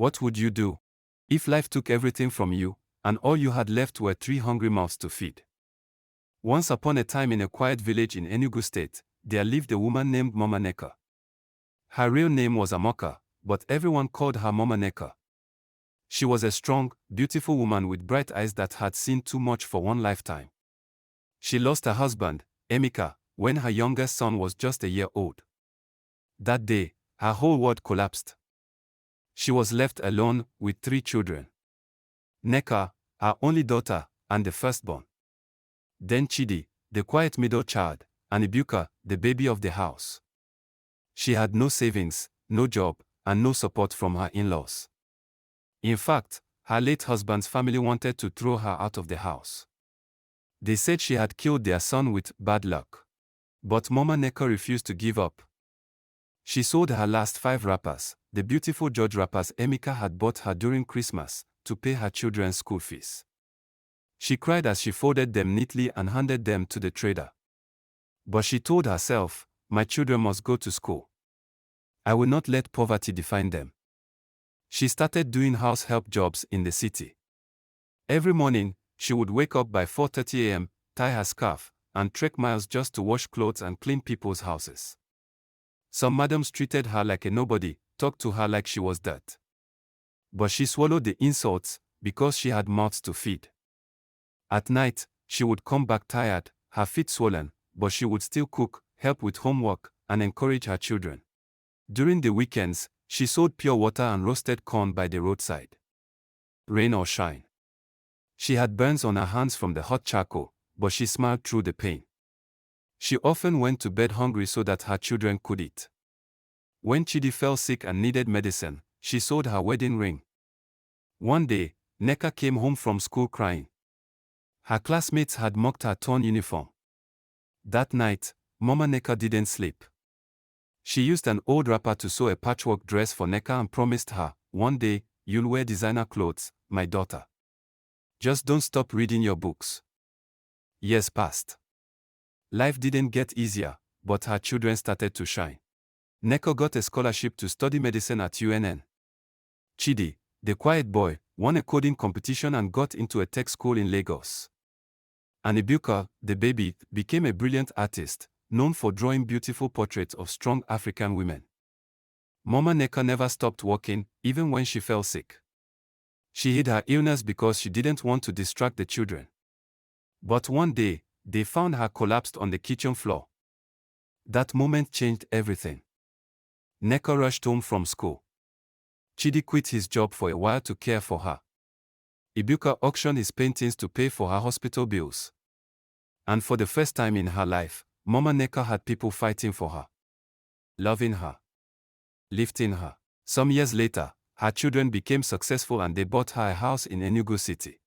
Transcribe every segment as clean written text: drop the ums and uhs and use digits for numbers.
What would you do if life took everything from you, and all you had left were 3 hungry mouths to feed? Once upon a time in a quiet village in Enugu State, there lived a woman named Mama Neka. Her real name was Amoka, but everyone called her Mama Neka. She was a strong, beautiful woman with bright eyes that had seen too much for one lifetime. She lost her husband, Emeka, when her youngest son was just a year old. That day, her whole world collapsed. She was left alone with 3 children. Neka, her only daughter, and the firstborn. Then Chidi, the quiet middle child, and Ibuka, the baby of the house. She had no savings, no job, and no support from her in-laws. In fact, her late husband's family wanted to throw her out of the house. They said she had killed their son with bad luck. But Mama Neka refused to give up. She sold her last 5 wrappers, the beautiful George wrappers Emeka had bought her during Christmas, to pay her children's school fees. She cried as she folded them neatly and handed them to the trader. But she told herself, "My children must go to school. I will not let poverty define them." She started doing house help jobs in the city. Every morning, she would wake up by 4:30 a.m., tie her scarf, and trek miles just to wash clothes and clean people's houses. Some madams treated her like a nobody, talked to her like she was dirt. But she swallowed the insults, because she had mouths to feed. At night, she would come back tired, her feet swollen, but she would still cook, help with homework, and encourage her children. During the weekends, she sold pure water and roasted corn by the roadside. Rain or shine. She had burns on her hands from the hot charcoal, but she smiled through the pain. She often went to bed hungry so that her children could eat. When Chidi fell sick and needed medicine, she sold her wedding ring. One day, Neka came home from school crying. Her classmates had mocked her torn uniform. That night, Mama Neka didn't sleep. She used an old wrapper to sew a patchwork dress for Neka and promised her, "One day, you'll wear designer clothes, my daughter. Just don't stop reading your books." Years passed. Life didn't get easier, but her children started to shine. Neka got a scholarship to study medicine at UNN. Chidi, the quiet boy, won a coding competition and got into a tech school in Lagos. And Ibuka, the baby, became a brilliant artist, known for drawing beautiful portraits of strong African women. Mama Neka never stopped working, even when she fell sick. She hid her illness because she didn't want to distract the children. But one day, they found her collapsed on the kitchen floor. That moment changed everything. Neka rushed home from school. Chidi quit his job for a while to care for her. Ibuka auctioned his paintings to pay for her hospital bills. And for the first time in her life, Mama Neka had people fighting for her, loving her, lifting her. Some years later, her children became successful and they bought her a house in Enugu City.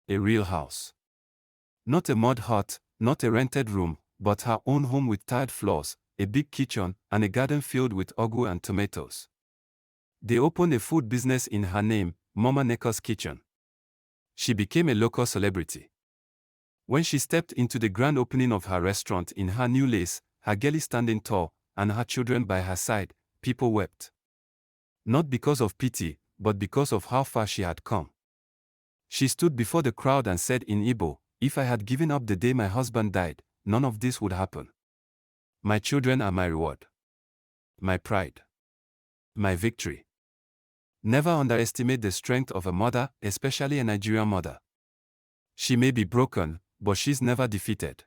A real house. Not a mud hut, not a rented room, but her own home with tiled floors, a big kitchen, and a garden filled with ugu and tomatoes. They opened a food business in her name, Mama Neka's Kitchen. She became a local celebrity. When she stepped into the grand opening of her restaurant in her new lace, her girlie standing tall, and her children by her side, people wept. Not because of pity, but because of how far she had come. She stood before the crowd and said in Igbo, "If I had given up the day my husband died, none of this would happen. My children are my reward. My pride. My victory." Never underestimate the strength of a mother, especially a Nigerian mother. She may be broken, but she's never defeated.